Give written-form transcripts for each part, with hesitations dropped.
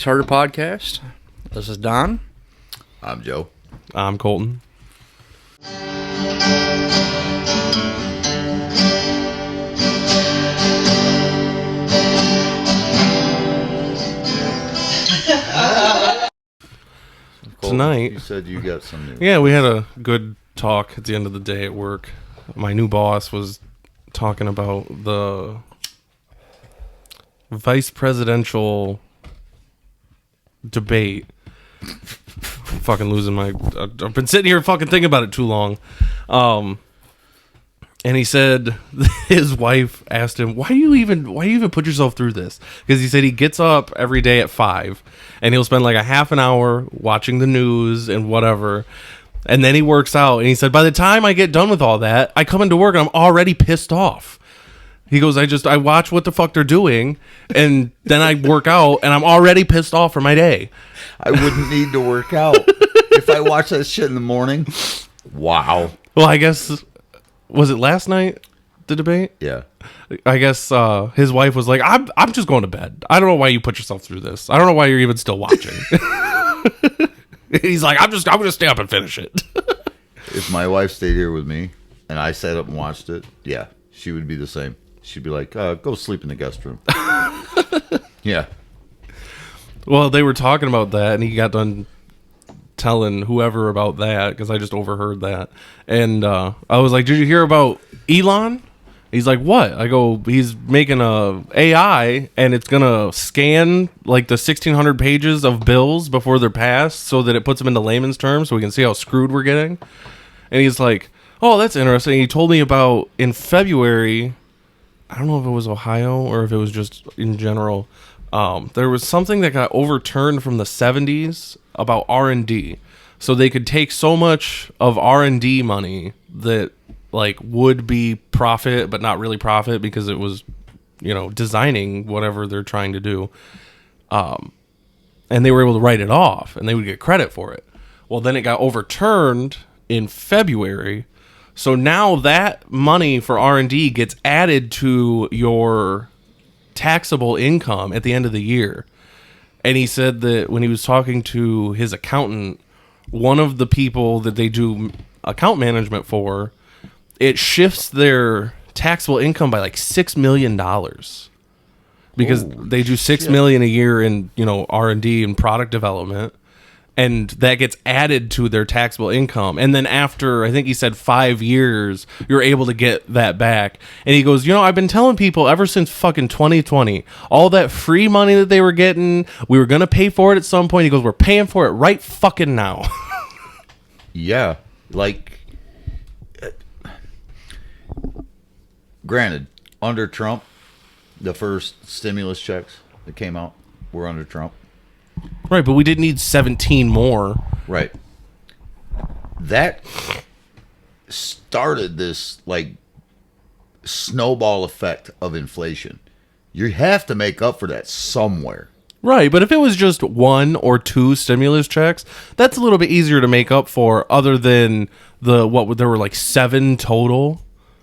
Starter Podcast. This is Don. I'm Joe. I'm Colton. Tonight, you said you got some news. Yeah, we had a good talk at the end of the day at work. My new boss was talking about the vice presidential debate. Fucking losing my... I've been sitting here fucking thinking about it too long. And he said his wife asked him, why do you even put yourself through this? Because he said he gets up every day at 5 and he'll spend like a half an hour watching the news and whatever. And then he works out. And he said, by the time I get done with all that, I come into work and I'm already pissed off. He goes, I watch what the fuck they're doing, and then I work out, and I'm already pissed off for my day. I wouldn't need to work out. If I watch that shit in the morning, wow. Well, I guess, was it last night, the debate? Yeah. I guess his wife was like, I'm just going to bed. I don't know why you put yourself through this. I don't know why you're even still watching. He's like, I'm going to stay up and finish it. If my wife stayed here with me, and I sat up and watched it, yeah, she would be the same. She'd be like, go sleep in the guest room. Yeah. Well, they were talking about that, and he got done telling whoever about that, because I just overheard that. And I was like, did you hear about Elon? He's like, what? I go, he's making a AI, and it's going to scan like the 1,600 pages of bills before they're passed so that it puts them into layman's terms so we can see how screwed we're getting. And he's like, oh, that's interesting. He told me about in February... I don't know if it was Ohio or if it was just in general. There was something that got overturned from the 70s about R&D. So they could take so much of R&D money that like would be profit, but not really profit because it was, designing whatever they're trying to do. And they were able to write it off and they would get credit for it. Well, then it got overturned in February. So now that money for R&D gets added to your taxable income at the end of the year. And he said that when he was talking to his accountant, one of the people that they do account management for, it shifts their taxable income by like $6 million. Because they do $6 million a year in, R&D and product development. And that gets added to their taxable income. And then after, I think he said 5 years, you're able to get that back. And he goes, I've been telling people ever since fucking 2020, all that free money that they were getting, we were going to pay for it at some point. He goes, we're paying for it right fucking now. Yeah. Like, granted, under Trump, the first stimulus checks that came out were under Trump. Right, but we did need 17 more. Right. That started this, like, snowball effect of inflation. You have to make up for that somewhere. Right, but if it was just 1 or 2 stimulus checks, that's a little bit easier to make up for other than there were like 7 total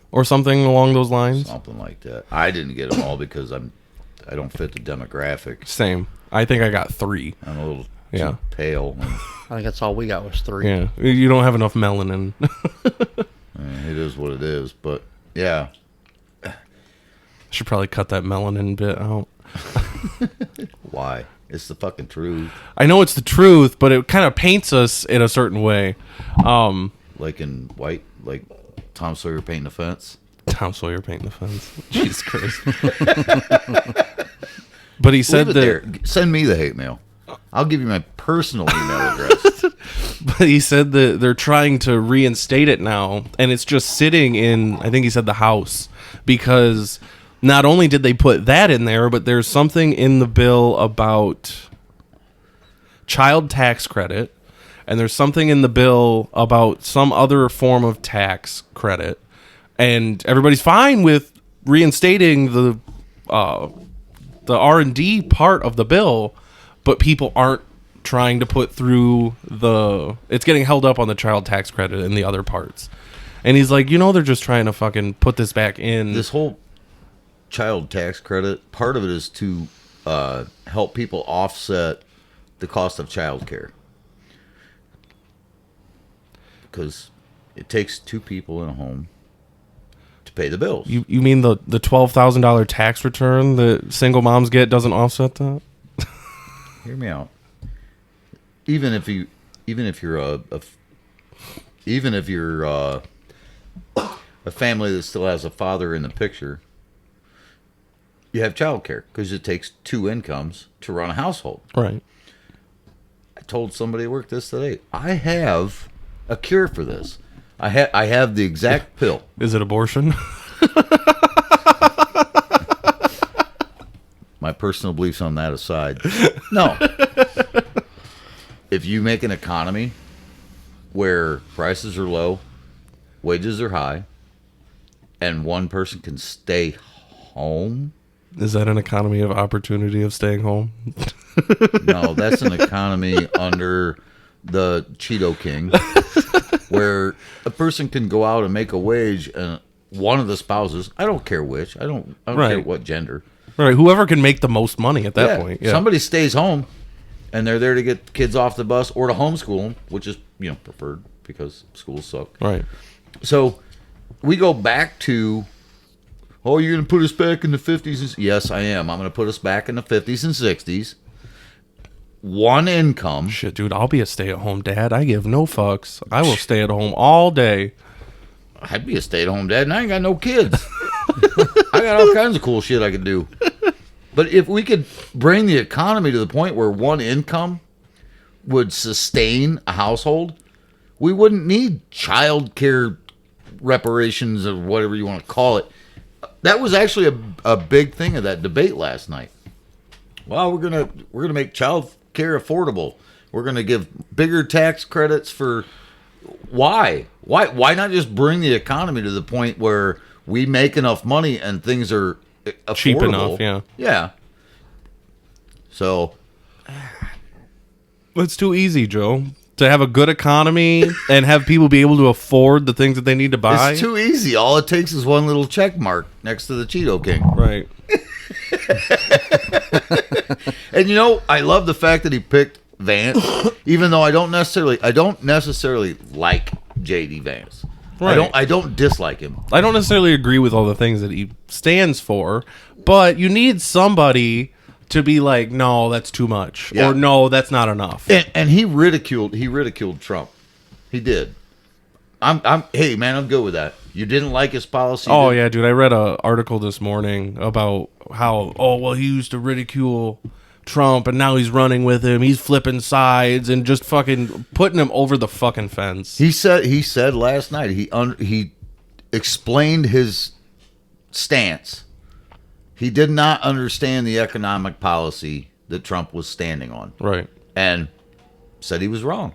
or something along those lines. Something like that. I didn't get them all because I don't fit the demographic. Same. I think I got 3. I'm a little too pale. I think that's all we got was 3. Yeah, you don't have enough melanin. It is what it is, but yeah. Should probably cut that melanin bit out. Why? It's the fucking truth. I know it's the truth, but it kind of paints us in a certain way. Like in white, like Tom Sawyer painting the fence. Tom Sawyer painting the fence. Jesus Christ. But he said that... Send me the hate mail. I'll give you my personal email address. But he said that they're trying to reinstate it now, and it's just sitting in, I think he said, the House, because not only did they put that in there, but there's something in the bill about child tax credit, and there's something in the bill about some other form of tax credit, and everybody's fine with reinstating the R&D part of the bill, but people aren't trying to put through it's getting held up on the child tax credit and the other parts. And he's like, they're just trying to fucking put this back in. This whole child tax credit, part of it is to help people offset the cost of childcare. Because it takes two people in a home to pay the bills. You mean the $12,000 tax return that single moms get doesn't offset that? Hear me out. Even if you're a family that still has a father in the picture, you have childcare because it takes two incomes to run a household. Right. I told somebody at work this today. I have a cure for this. I have the exact pill. Is it abortion? My personal beliefs on that aside, no. If you make an economy where prices are low, wages are high, and one person can stay home. Is that an economy of opportunity of staying home? No, that's an economy under the Cheeto King, where a person can go out and make a wage, and one of the spouses, I don't care which, I don't Right. care what gender. Right. Whoever can make the most money at that point. Yeah. Somebody stays home, and they're there to get kids off the bus or to homeschool them, which is preferred because schools suck. Right. So we go back to, oh, you're going to put us back in the 50s? Yes, I am. I'm going to put us back in the 50s and 60s. One income. Shit, dude, I'll be a stay-at-home dad. I give no fucks. I will stay at home all day. I'd be a stay-at-home dad, and I ain't got no kids. I got all kinds of cool shit I could do. But if we could bring the economy to the point where one income would sustain a household, we wouldn't need child care reparations or whatever you want to call it. That was actually a big thing of that debate last night. Well, we're gonna make child care affordable. We're gonna give bigger tax credits for. Why not just bring the economy to the point where we make enough money and things are affordable? Cheap enough, yeah. Yeah. So It's too easy, Joe. To have a good economy and have people be able to afford the things that they need to buy. it's too easy. All it takes is one little check mark next to the Cheeto King. Right. And I love the fact that he picked Vance, even though I don't necessarily like JD Vance. Right. I don't dislike him. I don't necessarily agree with all the things that he stands for, but you need somebody to be like, no, that's too much, Yeah. or no, that's not enough. And he ridiculed Trump. He did. Hey man, I'm good with that. You didn't like his policy. Oh yeah, dude, I read an article this morning about how he used to ridicule Trump and now he's running with him. He's flipping sides and just fucking putting him over the fucking fence. He said last night he explained his stance. He did not understand the economic policy that Trump was standing on, Right. and said he was wrong.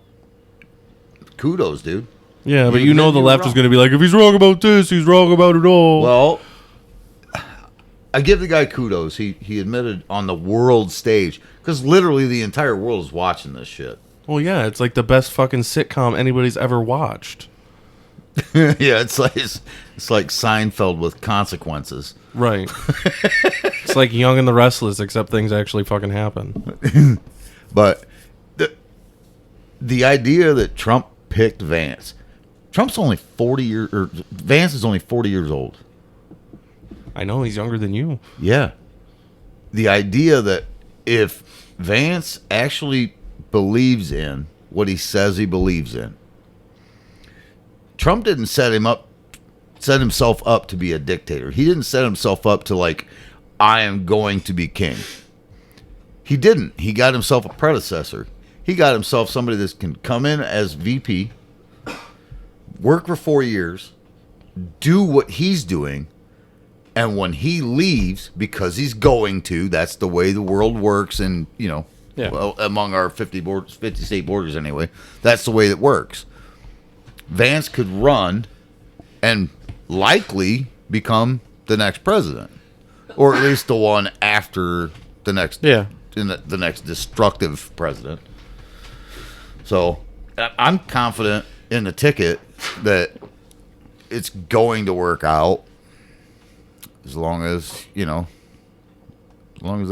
Kudos, dude. Yeah, but You the admit you were left is wrong. going to be like, if he's wrong about this, he's wrong about it all. Well, I give the guy kudos. He admitted on the world stage, because literally the entire world is watching this shit. Well, yeah, it's like the best fucking sitcom anybody's ever watched. Yeah, it's like Seinfeld with consequences. Right. It's like Young and the Restless, except things actually fucking happen. But the idea that Trump picked Vance, Trump's only 40 years, or Vance is only 40 years old. I know, he's younger than you. Yeah. The idea that if Vance actually believes in what he says he believes in, Trump didn't set himself up to be a dictator. He didn't set himself up to I am going to be king. He didn't. He got himself a predecessor. He got himself somebody that can come in as VP, work for 4 years, do what he's doing, and when he leaves, because he's going to, that's the way the world works, and Yeah. well, among our 50 state borders anyway, that's the way it works. Vance could run and likely become the next president, or at least the one after the next, Yeah. the next destructive president. So I'm confident in the ticket that it's going to work out, as long as they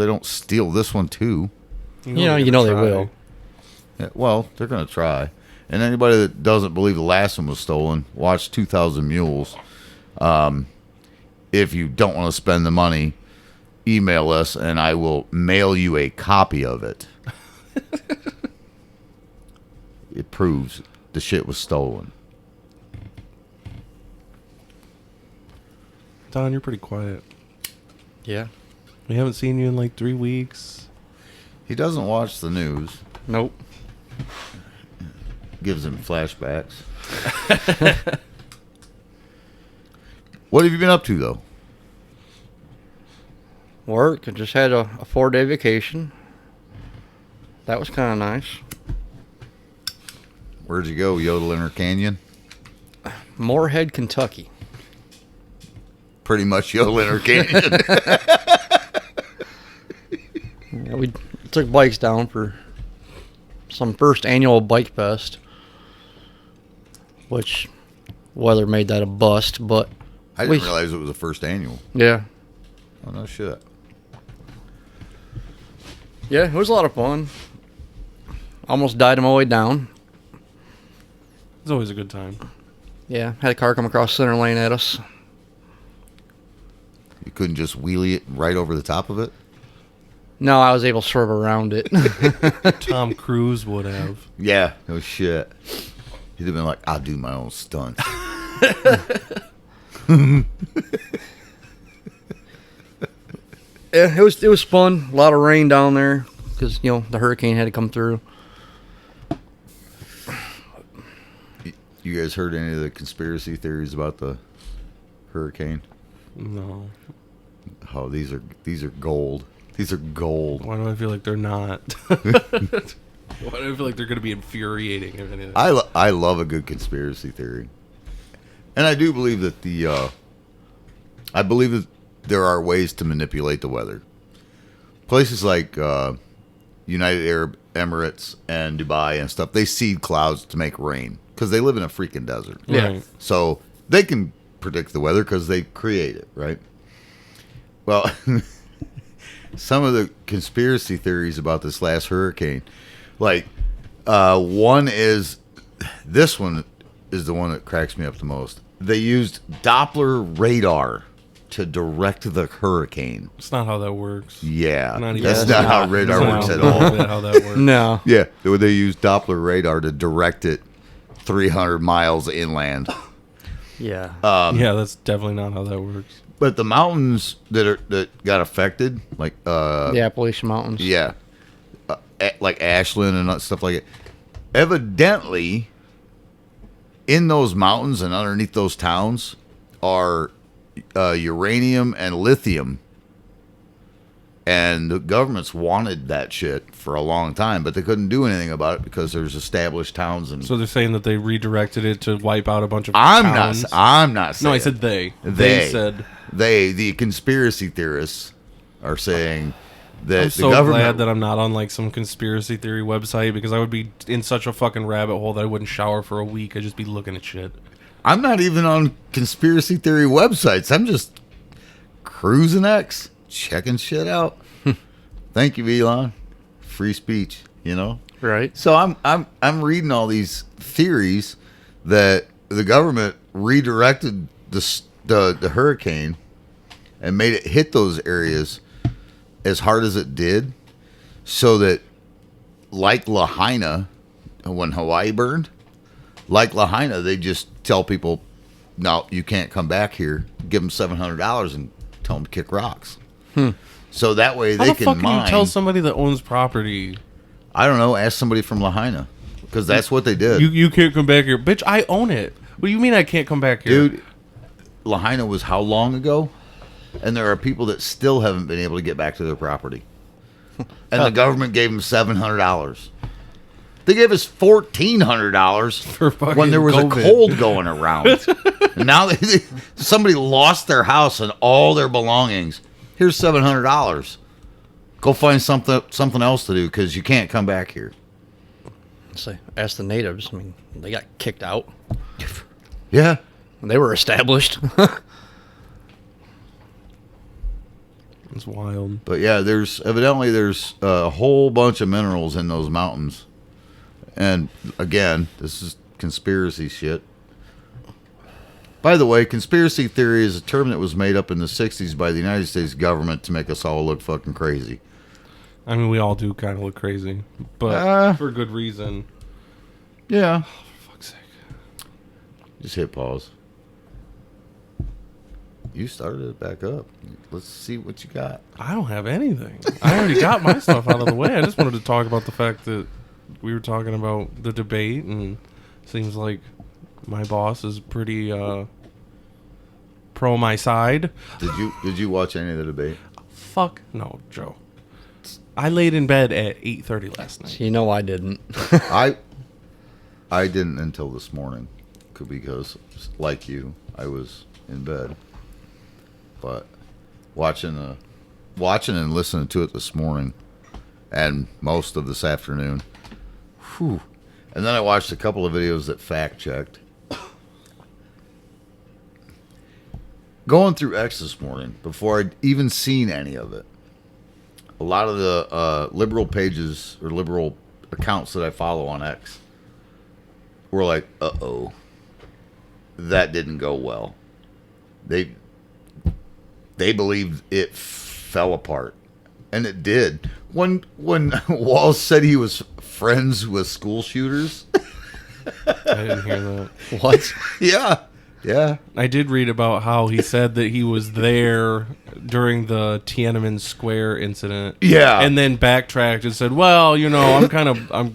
don't steal this one too. You know they will. Yeah, well, they're going to try. And anybody that doesn't believe the last one was stolen, watch 2,000 Mules. If you don't want to spend the money, email us and I will mail you a copy of it. It proves the shit was stolen. Don, you're pretty quiet. Yeah. We haven't seen you in like 3 weeks. He doesn't watch the news. Nope. Gives him flashbacks. What have you been up to, though? Work. I just had a 4-day vacation. That was kind of nice. Where'd you go, Yodeling Canyon? Moorhead, Kentucky. Pretty much Yodeling Canyon. Yeah, we took bikes down for some first annual bike fest, which weather made that a bust, but I didn't realize it was the first annual. yeah. Oh, no shit. Yeah, it was a lot of fun. Almost died on my way down. It's always a good time. Yeah, had a car come across center lane at us. You couldn't just wheelie it right over the top of it? No, I was able to swerve around it. Tom Cruise would have. Yeah, no shit. He'd have been like, I'll do my own stunts. Yeah, it was fun. A lot of rain down there because the hurricane had to come through. You guys heard any of the conspiracy theories about the hurricane? No. Oh, these are gold. These are gold. Why do I feel like they're not? Why do I feel like they're going to be infuriating, if anything? I love a good conspiracy theory. And I do believe that I believe that there are ways to manipulate the weather. Places like United Arab Emirates and Dubai and stuff, they seed clouds to make rain because they live in a freaking desert. Yeah. Right. So they can predict the weather because they create it, right? Well, some of the conspiracy theories about this last hurricane, like one is, this one is the one that cracks me up the most. They used Doppler radar to direct the hurricane. It's not how that works. Yeah, Not even- that's Yeah, not how not. radar That's works not at all. how that works. No. Yeah, they used Doppler radar to direct it 300 miles inland. Yeah. Yeah, that's definitely not how that works. But the mountains that got affected, like the Appalachian Mountains. yeah, like Ashland and stuff like it. Evidently, in those mountains and underneath those towns are uranium and lithium. And the governments wanted that shit for a long time, but they couldn't do anything about it because there's established towns and. So they're saying that they redirected it to wipe out a bunch of I'm towns. not saying. No, I said they. They said. the conspiracy theorists are saying that I'm so the government. glad that I'm not on like some conspiracy theory website because I would be in such a fucking rabbit hole that I wouldn't shower for a week. I'd just be looking at shit. I'm not even on conspiracy theory websites. I'm just cruising X, checking shit out. Thank you, Elon. Free speech, Right. So I'm reading all these theories that the government redirected the hurricane and made it hit those areas as hard as it did, so that like Lahaina, when Hawaii burned, like Lahaina, they just tell people, no, you can't come back here. Give them $700 and tell them to kick rocks. So that way How they the fuck can can you mine. tell somebody that owns property I don't know. Ask somebody from Lahaina, because that's what they did. you can't come back here, bitch? I own it. What do you mean I can't come back here, Dude, Lahaina was how long ago? And there are people that still haven't been able to get back to their property. And the government gave them $700. They gave us $1,400 For fucking when there was COVID. a cold going around. And now somebody lost their house and all their belongings. Here's $700. Go find something else to do because you can't come back here. Say, ask the natives. I mean, they got kicked out. Yeah. They were established. It's wild. But yeah, there's evidently a whole bunch of minerals in those mountains And again, this is conspiracy shit. By the way, conspiracy theory is a term that was made up in the 60s by the United States government to make us all look fucking crazy. I mean, we all do kind of look crazy, but for good reason. Yeah. For fuck's sake. Just hit pause. You started it back up. Let's see what you got. I don't have anything. I already got my stuff out of the way. I just wanted to talk about the fact that we were talking about the debate, and seems like my boss is pretty pro my side. Did you watch any of the debate? Fuck no, Joe. I laid in bed at 8:30 last night. You know I didn't. I didn't until this morning because, like you, I was in bed. But watching and listening to it this morning and most of this afternoon. Whew. And then I watched a couple of videos that fact checked. Going through X this morning before I'd even seen any of it. A lot of the liberal pages or liberal accounts that I follow on X were like, uh-oh, that didn't go well. They believed it fell apart. And it did. When Walls said he was friends with school shooters. I didn't hear that. What? Yeah. I did read about how he said that he was there during the Tiananmen Square incident. Yeah. And then backtracked and said, well, you know,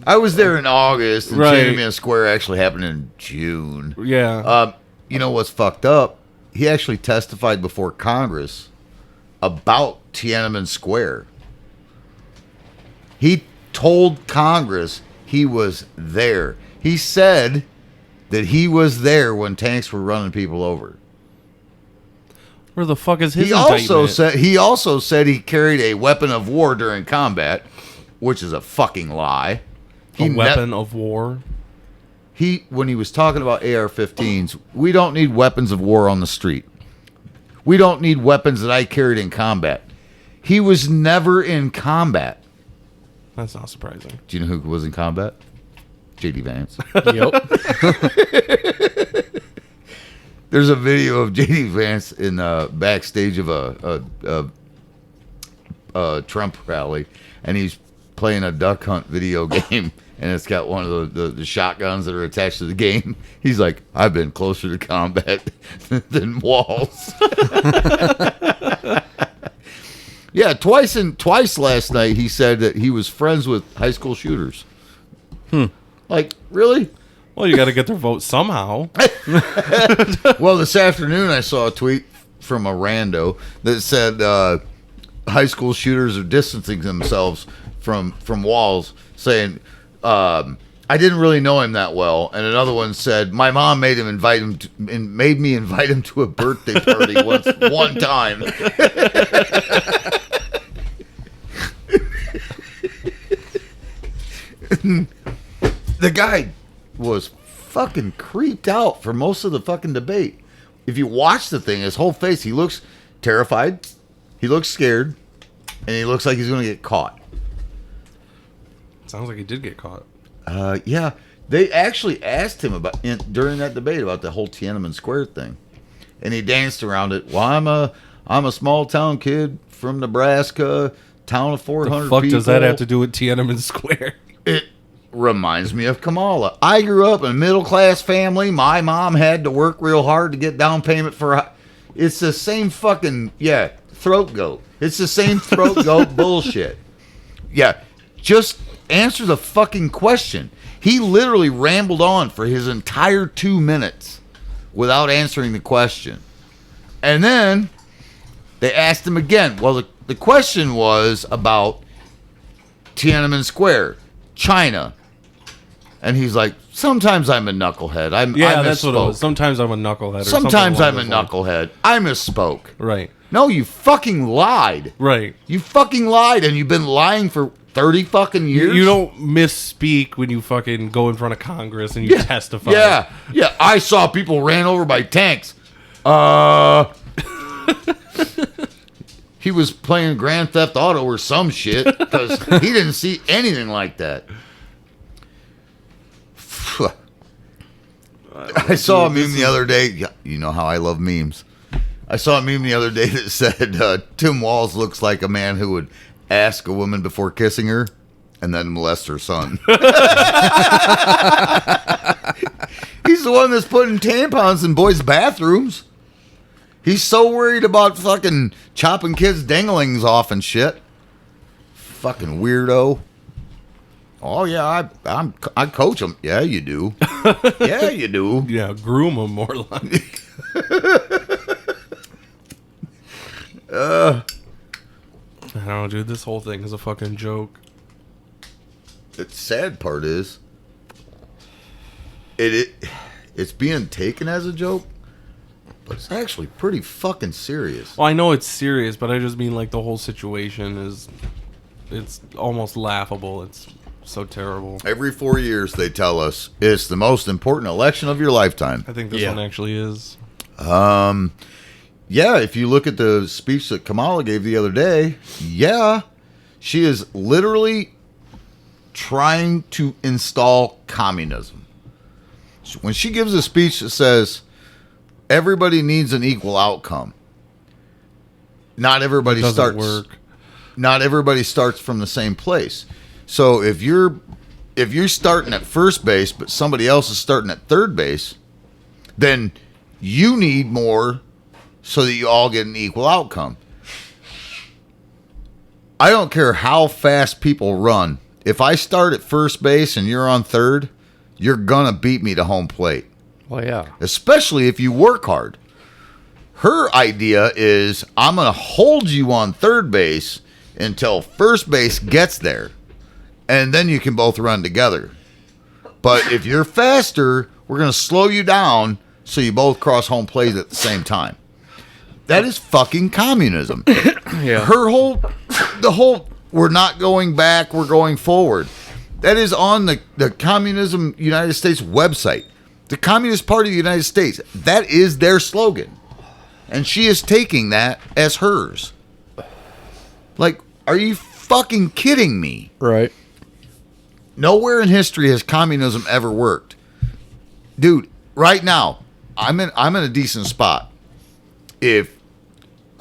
I was there in August, and Right. Tiananmen Square actually happened in June. yeah. You know what's fucked up? He actually testified before Congress about Tiananmen Square. He told Congress he was there. He said that he was there when tanks were running people over. Where the fuck is his He also said he carried a weapon of war during combat, which is a fucking lie. A weapon of war? When he was talking about AR-15s, we don't need weapons of war on the street. We don't need weapons that I carried in combat. He was never in combat. That's not surprising. Do you know who was in combat? J.D. Vance. Yep. There's a video of J.D. Vance in backstage of a Trump rally, and he's playing a duck hunt video game, and it's got one of the shotguns that are attached to the game. He's like, I've been closer to combat than Walls. Yeah, twice last night he said that he was friends with high school shooters. Like, really? Well, you got to get their vote somehow. Well, this afternoon I saw a tweet from a rando that said high school shooters are distancing themselves from Walls, saying, I didn't really know him that well. And another one said, my mom made me invite him to a birthday party one time. The guy was fucking creeped out for most of the fucking debate. If you watch the thing, his whole face, he looks terrified, he looks scared, and he looks like he's going to get caught. Sounds like he did get caught. Yeah, they actually asked him during that debate about the whole Tiananmen Square thing, and he danced around it. Well, I'm a small town kid from Nebraska, town of 400 The fuck people. does that have to do with Tiananmen Square? It reminds me of Kamala. I grew up in a middle class family. My mom had to work real hard to get down payment for. It's the same fucking throat goat. It's the same throat goat bullshit. Yeah, just answer the fucking question. He literally rambled on for his entire 2 minutes without answering the question. And then they asked him again. Well, the question was about Tiananmen Square, China. And he's like, sometimes I'm a knucklehead. I that's what it was. Sometimes I'm a knucklehead. Or Sometimes I'm a something along those knucklehead. I misspoke. lines. Right. No, you fucking lied. Right. You fucking lied, and you've been lying for 30 fucking years. You don't misspeak when you fucking go in front of Congress and you testify. Yeah. I saw people ran over by tanks. He was playing Grand Theft Auto or some shit because he didn't see anything like that. I saw a meme the other day. Yeah, you know how I love memes. I saw a meme the other day that said Tim Walz looks like a man who would ask a woman before kissing her and then molest her son. He's the one that's putting tampons in boys' bathrooms. He's so worried about fucking chopping kids' danglings off and shit. Fucking weirdo. Oh yeah, I coach them. Yeah, you do. Yeah, you do. Yeah, groom them more like. I don't know, dude. This whole thing is a fucking joke. The sad part is, it's being taken as a joke, but it's actually pretty fucking serious. Well, I know it's serious, but I just mean like the whole situation it's almost laughable. It's so terrible. Every 4 years they tell us it's the most important election of your lifetime. I think this one actually is. Yeah, if you look at the speech that Kamala gave the other day, yeah, she is literally trying to install communism. When she gives a speech that says everybody needs an equal outcome, not everybody starts from the same place. So if you're starting at first base but somebody else is starting at third base, then you need more so that you all get an equal outcome. I don't care how fast people run. If I start at first base and you're on third, you're going to beat me to home plate. Well, yeah. Especially if you work hard. Her idea is, I'm going to hold you on third base until first base gets there. And then you can both run together. But if you're faster, we're going to slow you down so you both cross home plate at the same time. That is fucking communism. Yeah. The whole, we're not going back, we're going forward. That is on the Communism United States website. The Communist Party of the United States. That is their slogan. And she is taking that as hers. Like, are you fucking kidding me? Right. Nowhere in history has communism ever worked. Dude, right now, I'm in a decent spot. If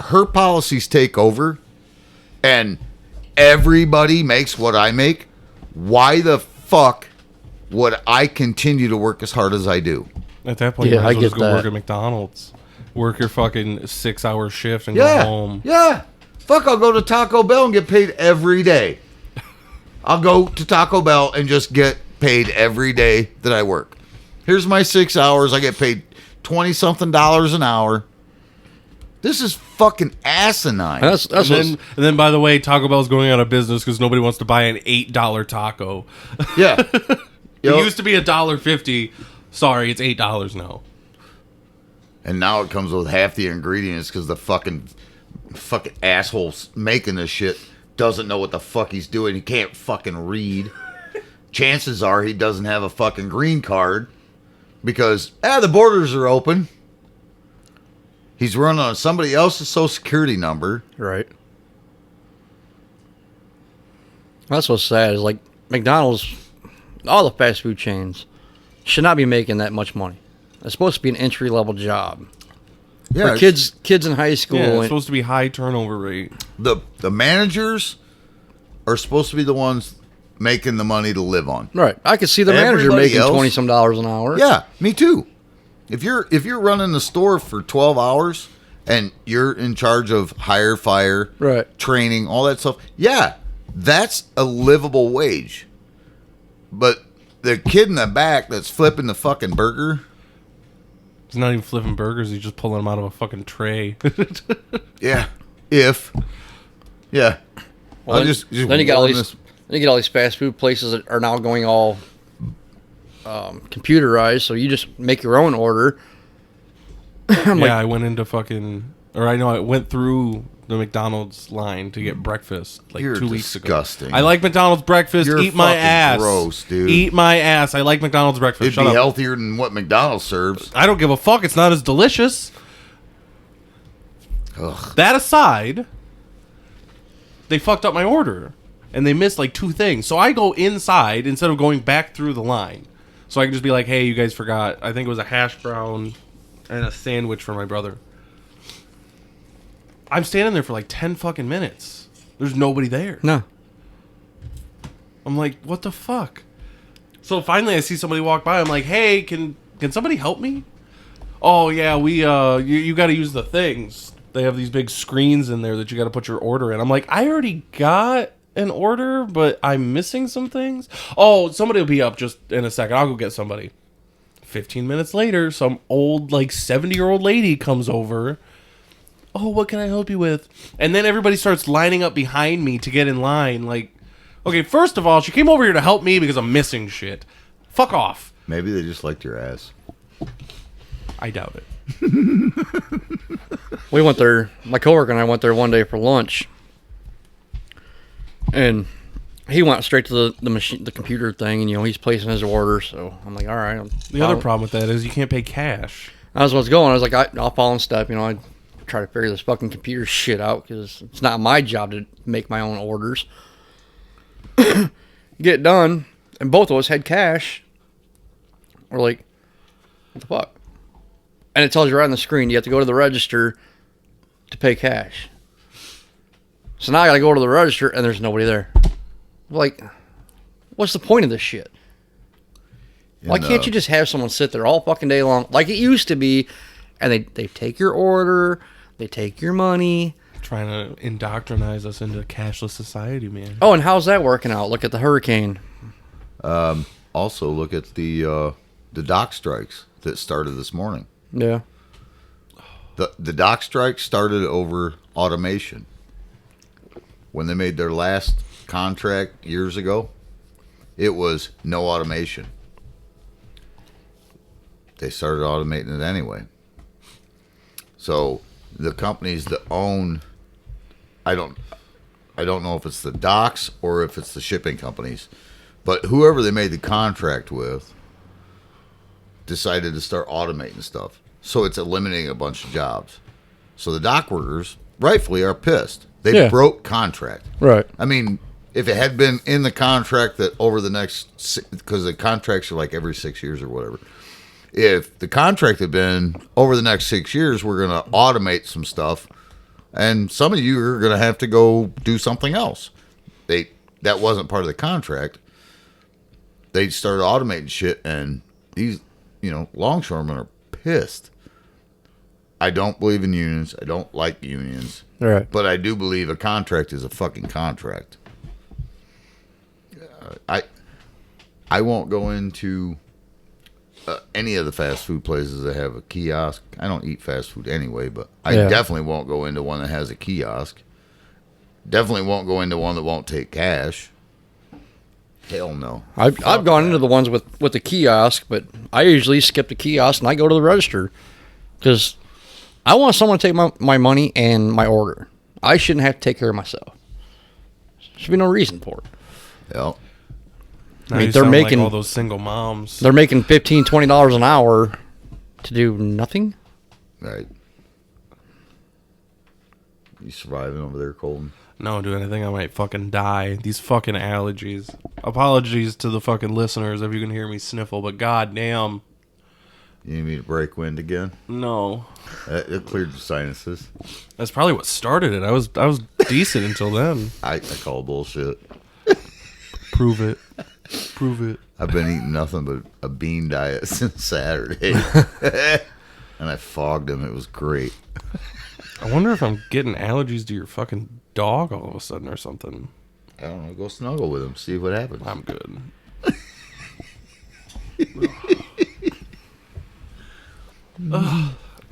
her policies take over and everybody makes what I make, why the fuck would I continue to work as hard as I do? At that point, Yeah, you might I as well get just go that. work at McDonald's. Work your fucking 6-hour shift and Yeah, go home. yeah. Fuck, I'll go to Taco Bell and get paid every day. I'll go to Taco Bell and just get paid every day that I work. Here's my 6 hours. I get paid $20-something an hour. This is fucking asinine. That's And then, by the way, Taco Bell's going out of business because nobody wants to buy an $8 taco. Yeah. It used to be $1.50. Sorry, it's $8 now. And now it comes with half the ingredients because the fucking asshole making this shit doesn't know what the fuck he's doing. He can't fucking read. Chances are he doesn't have a fucking green card because the borders are open. He's running on somebody else's social security number. Right. That's what's sad is like McDonald's, all the fast food chains should not be making that much money. It's supposed to be an entry level job Yeah, for kids in high school. Yeah, it's and, supposed to be high turnover rate. the managers are supposed to be the ones making the money to live on. right. I could see the manager Everybody making else- $20-some an hour. Yeah, me too. If you're running the store for 12 hours and you're in charge of hire, fire, Right. training, all that stuff, yeah, that's a livable wage. But the kid in the back that's flipping the fucking burger, He's not even flipping burgers. He's just pulling them out of a fucking tray. yeah, Well, I'll then, just then you got all warm these. Then you get all these fast food places that are now going all computerized. So you just make your own order. I went into I went through the McDonald's line to get breakfast like You're 2 weeks ago. disgusting. I like McDonald's breakfast. You're Eat my fucking ass. gross, dude. Eat my ass. I like McDonald's breakfast. It'd Shut be up. healthier than what McDonald's serves. I don't give a fuck. It's not as delicious. Ugh. That aside, they fucked up my order and they missed like 2 things. So I go inside instead of going back through the line. So I can just be like, hey, you guys forgot. I think it was a hash brown and a sandwich for my brother. I'm standing there for like 10 fucking minutes. There's nobody there. No. I'm like, what the fuck? So finally I see somebody walk by. I'm like, hey, can somebody help me? Oh, yeah, you got to use the things. They have these big screens in there that you got to put your order in. I'm like, I already got an order, but I'm missing some things. Oh, somebody will be up just in a second. I'll go get somebody. 15 minutes later, some old, like, 70-year-old lady comes over. Oh, what can I help you with? And then everybody starts lining up behind me to get in line. Like, okay, first of all, she came over here to help me because I'm missing shit. Fuck off. Maybe they just liked your ass. I doubt it. We went there. My coworker and I went there one day for lunch, and he went straight to the machine, the computer thing, and he's placing his order. So I'm like, all right. The other problem with that is you can't pay cash. As I was going, I was like, I'll follow in step. I try to figure this fucking computer shit out because it's not my job to make my own orders. Get done, and both of us had cash. We're like, what the fuck? And it tells you right on the screen, you have to go to the register to pay cash. So now I got to go to the register, and there's nobody there. Like, what's the point of this shit? Why can't you just have someone sit there all fucking day long, like it used to be, and they take your order, they take your money. Trying to indoctrinize us into a cashless society, man. Oh, and how's that working out? Look at the hurricane. Also, look at the dock strikes that started this morning. Yeah. The dock strike started over automation. When they made their last contract years ago, it was no automation. They started automating it anyway. So the companies that own, I don't know if it's the docks or if it's the shipping companies, but whoever they made the contract with decided to start automating stuff. So it's eliminating a bunch of jobs. So the dock workers rightfully are pissed. They broke contract. Right. I mean, if it had been in the contract that over the next, because the contracts are like every 6 years or whatever. If the contract had been over the next 6 years, we're going to automate some stuff, and some of you are going to have to go do something else. That wasn't part of the contract. They started automating shit, and these, longshoremen are pissed. I don't believe in unions. I don't like unions. Right. But I do believe a contract is a fucking contract. I won't go into any of the fast food places that have a kiosk. I don't eat fast food anyway, but I definitely won't go into one that has a kiosk. Definitely won't go into one that won't take cash. Hell no. I've gone into the ones with the kiosk, but I usually skip the kiosk and I go to the register because I want someone to take my money and my order. I shouldn't have to take care of myself. There should be no reason for it. Yeah. Now I mean, you they're sound making like all those single moms. They're making $15, $20 an hour to do nothing. Right. You surviving over there, Colton? No, dude, I think I might fucking die. These fucking allergies. Apologies to the fucking listeners if you can hear me sniffle, but goddamn. You need me to break wind again? No. It cleared the sinuses. That's probably what started it. I was decent until then. I call bullshit. Prove it. Prove it. I've been eating nothing but a bean diet since Saturday. And I fogged them. It was great. I wonder if I'm getting allergies to your fucking dog all of a sudden or something. I don't know. Go snuggle with him. See what happens. I'm good.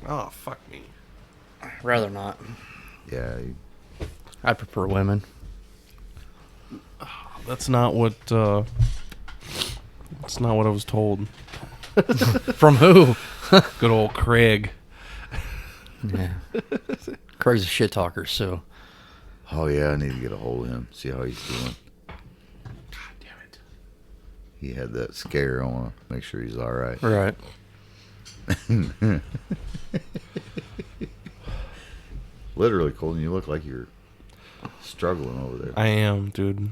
Oh, fuck me. Rather not. Yeah. I prefer women. That's not what I was told. From who? Good old Craig. Yeah. Craig's a shit talker, so. Oh, yeah. I need to get a hold of him. See how he's doing. God damn it. He had that scare. I want to make sure he's all right. Right. Literally, Colton, you look like you're struggling over there. I am, dude.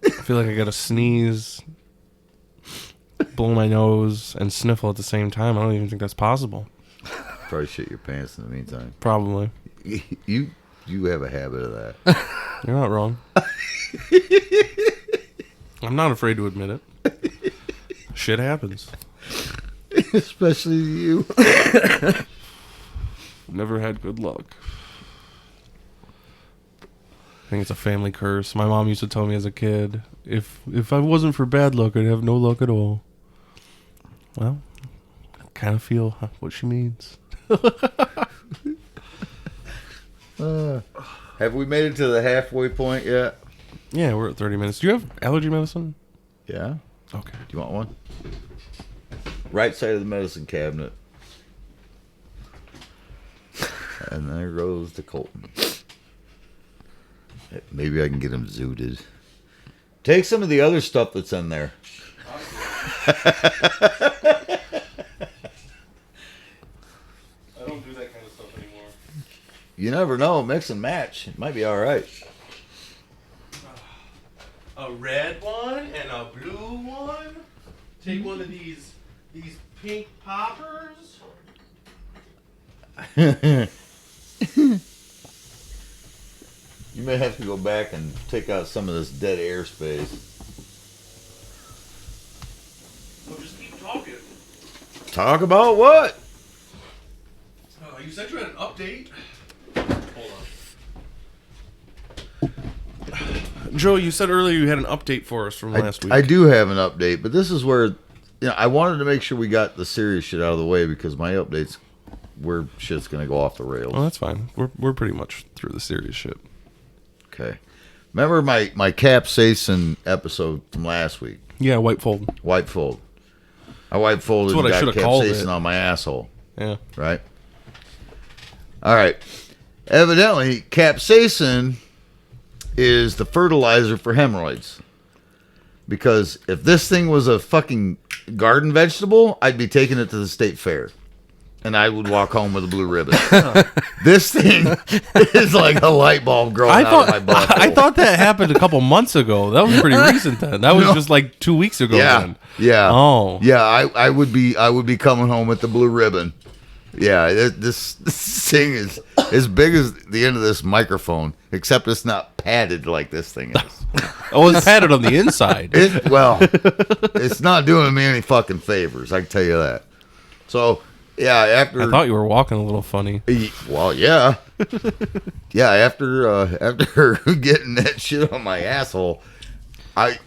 I feel like I gotta sneeze. blow my nose and sniffle at the same time. I don't even think that's possible. Probably shit your pants in the meantime. Probably. You have a habit of that. You're not wrong. I'm not afraid to admit it. Shit happens. Especially you. Never had good luck. I think it's a family curse. My mom used to tell me as a kid, if I wasn't for bad luck, I'd have no luck at all. Well, I kind of feel what she means. Have we made it to the halfway point yet? Yeah, we're at 30 minutes. Do you have allergy medicine? Yeah. Okay. Do you want one? Right side of the medicine cabinet. And there goes the Colton. Maybe I can get him zooted. Take some of the other stuff that's in there. I don't do that kind of stuff anymore. You never know. Mix and match. It might be all right. A red one and a blue one. Take one of these pink poppers. You may have to go back and take out some of this dead airspace. Oh, just keep talking. Talk about what? You said you had an update. Hold on. Joe, you said earlier you had an update for us from last week. I do have an update, but this is where I wanted to make sure we got the serious shit out of the way because my update's where shit's gonna go off the rails. Oh, that's fine. We're pretty much through the serious shit. Okay. Remember my capsaicin episode from last week? Yeah, white fold. White fold. I white folded That's what and I got should've called capsaicin it. on my asshole. Yeah. Right? All right. Evidently, capsaicin is the fertilizer for hemorrhoids. Because if this thing was a fucking garden vegetable, I'd be taking it to the state fair. And I would walk home with a blue ribbon. This thing is like a light bulb growing out of my butt. I thought that happened a couple months ago. That was pretty recent then. That was just like 2 weeks ago Yeah, then. yeah. Oh. Yeah, I would be coming home with the blue ribbon. Yeah, this thing is as big as the end of this microphone, except it's not padded like this thing is. Oh, it's padded on the inside. It's not doing me any fucking favors, I can tell you that. So, yeah, after I thought you were walking a little funny. well, yeah. Yeah, after getting that shit on my asshole, I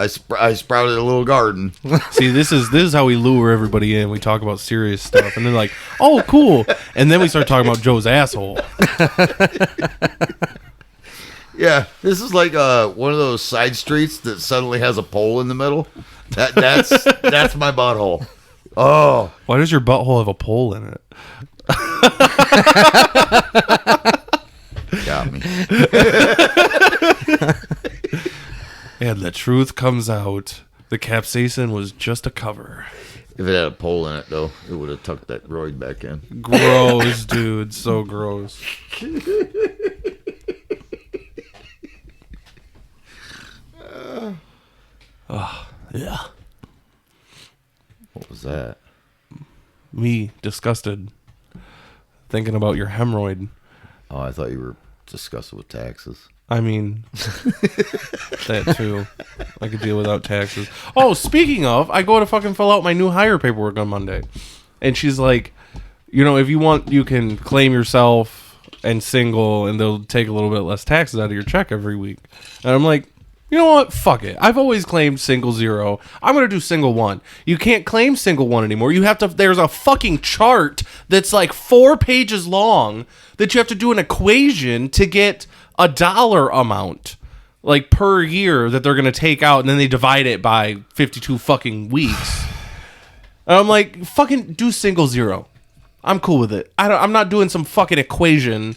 sprouted a little garden. See, this is how we lure everybody in. We talk about serious stuff, and they're like, "Oh, cool," and then we start talking about Joe's asshole. Yeah, this is like one of those side streets that suddenly has a pole in the middle. That's my butthole. Oh, Why does your butthole have a pole in it? got me. And the truth comes out. The capsaicin was just a cover. If it had a pole in it, though, it would have tucked that roid back in. Gross, dude. So gross. Yeah. What was that? Me, disgusted. Thinking about your hemorrhoid. Oh, I thought you were disgusted with taxes. I mean, that too. I could deal without taxes. Oh, speaking of, I go to fucking fill out my new hire paperwork on Monday. And she's like, if you want, you can claim yourself and single, and they'll take a little bit less taxes out of your check every week. And I'm like, you know what? Fuck it. I've always claimed single 0. I'm going to do single 1. You can't claim single 1 anymore. You have to, there's a fucking chart that's like 4 pages long that you have to do an equation to get a dollar amount, like per year, that they're going to take out, and then they divide it by 52 fucking weeks. And I'm like, fucking do single 0. I'm cool with it. I'm not doing some fucking equation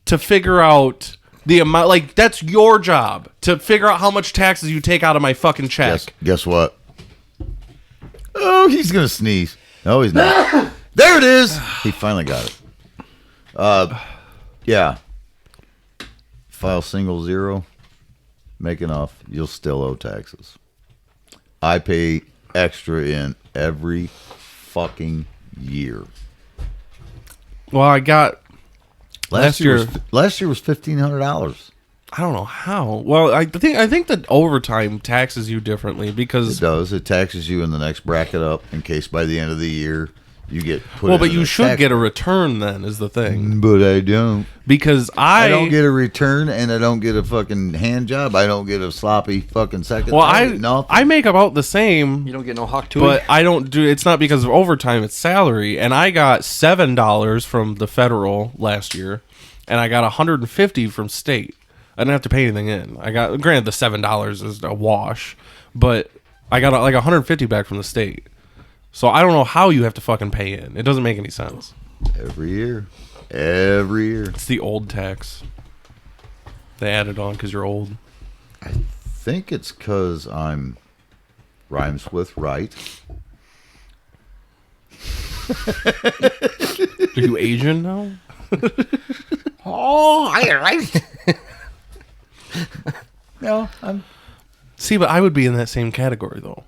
to figure out the amount. Like, that's your job to figure out how much taxes you take out of my fucking check. Guess what? Oh, he's gonna sneeze. No, he's not. There it is. He finally got it. Yeah. File single 0. Make enough. You'll still owe taxes. I pay extra in every fucking year. Well, I got last year. Last year was $1,500. I don't know how. Well, I think that overtime taxes you differently It because does. It taxes you in the next bracket up in case by the end of the year you get put. well, but into you the should tax get a return then is the thing But I don't. because I don't get a return, and I don't get a fucking hand job. I don't get a sloppy fucking second. well nothing. I make about the same. You don't get no hawk to But I don't do. It's not because of overtime. It's salary, and I got $7 from the federal last year, and I got $150 from state. I didn't have to pay anything in. I got granted the $7 is a wash, but I got like $150 back from the state. So I don't know how you have to fucking pay in. It doesn't make any sense. Every year. Every year. It's the old tax. They added on because you're old. I think it's because I'm rhymes with right. Are you Asian now? Oh, I right. No, I'm. See, but I would be in that same category though.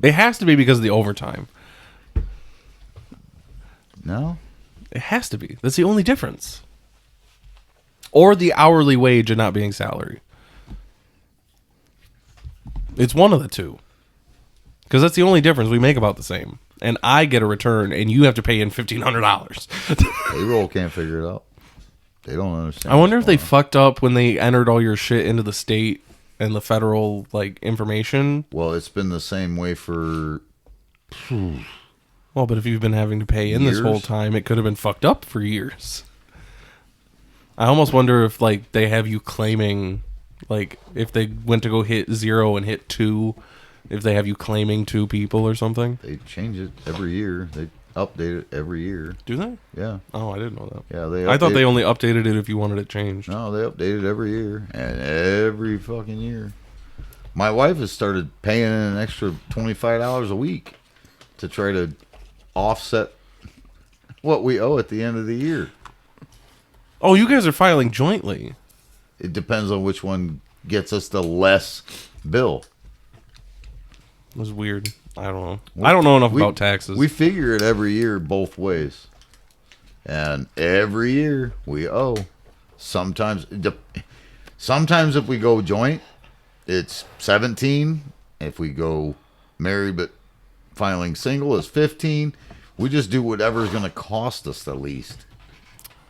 It has to be because of the overtime. No. It has to be. That's the only difference. Or the hourly wage and not being salary. It's one of the two. Because that's the only difference. We make about the same. And I get a return and you have to pay in $1,500. Payroll can't figure it out. They don't understand. I wonder if they fucked up when they entered all your shit into the state and the federal like information. Well, it's been the same way for. Well, but if you've been having to pay in this whole Years? time, it could have been fucked up for years. I almost wonder if like they have you claiming, like if they went to go hit 0 and hit 2, if they have you claiming 2 people or something. They change it every year. They update it every year. Do they? Yeah. Oh, I didn't know that. Yeah. They. I thought update- they only updated it if you wanted it changed. No, they update it every year and every fucking year. My wife has started paying in an extra $25 a week to try to offset what we owe at the end of the year. Oh, you guys are filing jointly. It depends on which one gets us the less bill. It was weird. I don't know. I don't know enough about taxes. We figure it every year both ways. And every year we owe. Sometimes if we go joint, it's 17. If we go married but filing single, it's 15. We just do whatever's going to cost us the least.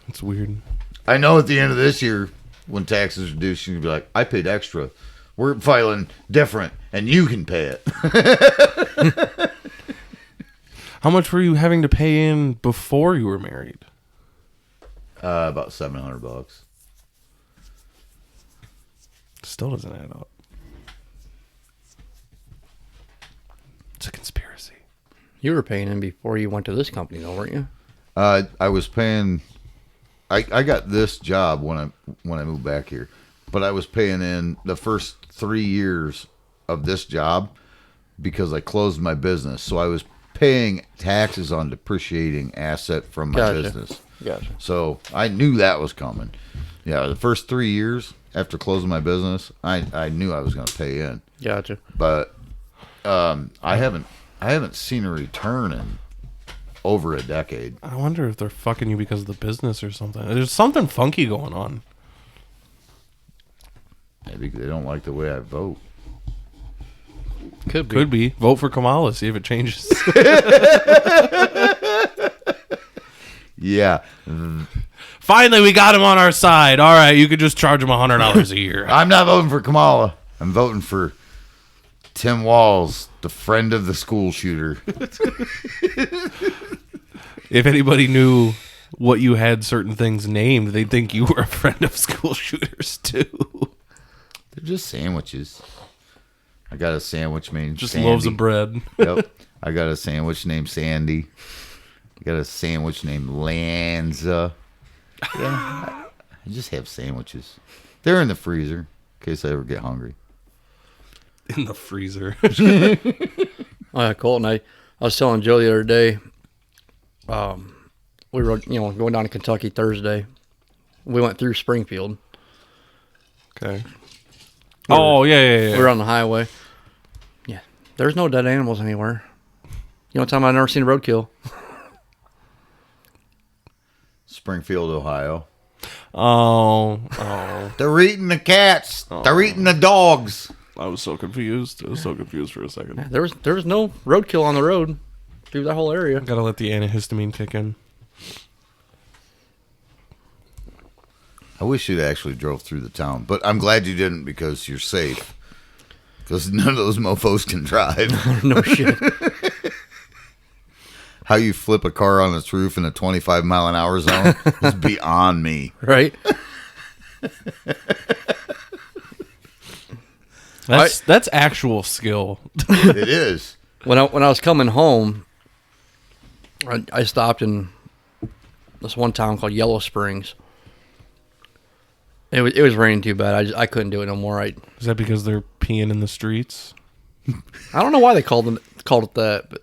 It's weird. I know at the end of this year, when taxes are due, she's going to be like, I paid extra. We're filing different, and you can pay it. How much were you having to pay in before you were married? About $700. Still doesn't add up. It's a conspiracy. You were paying in before you went to this company, though, weren't you? I was paying. I got this job when I moved back here, but I was paying in the first 3 years of this job because I closed my business. So I was paying taxes on depreciating asset from my Gotcha. business. Gotcha. So I knew that was coming. Yeah, the first 3 years after closing my business, I knew I was going to pay in. Gotcha. But I haven't seen a return in over a decade. I wonder if they're fucking you because of the business or something. There's something funky going on. Maybe they don't like the way I vote. Could be. Could be. Vote for Kamala, see if it changes. Yeah. Finally, we got him on our side. All right, you could just charge him $100 a year. I'm not voting for Kamala. I'm voting for Tim Walz, the friend of the school shooter. If anybody knew what you had certain things named, they'd think you were a friend of school shooters too. They're just sandwiches. I got a sandwich named Just Sandy. loaves of bread. Yep. I got a sandwich named Sandy. I got a sandwich named Lanza. Yeah. I just have sandwiches. They're in the freezer in case I ever get hungry. In the freezer. Oh, yeah, Colton, I was telling Joe the other day, we were, going down to Kentucky Thursday. We went through Springfield. Okay. Oh, yeah. We were on the highway. Yeah, There's no dead animals anywhere. You know what time I've never seen a roadkill? Springfield, Ohio. Oh. They're eating the cats. They're eating the dogs. I was so confused. I was so confused for a second. There was no roadkill on the road through that whole area. Gotta let the antihistamine kick in. I wish you'd actually drove through the town, but I'm glad you didn't because you're safe. Because none of those mofos can drive. No shit. How you flip a car on its roof in a 25-mile-an-hour zone is beyond me. Right? That's actual skill. It is. When I was coming home, I stopped in this one town called Yellow Springs. It was raining too bad. I couldn't do it no more. Is that because they're peeing in the streets? I don't know why they called it that, but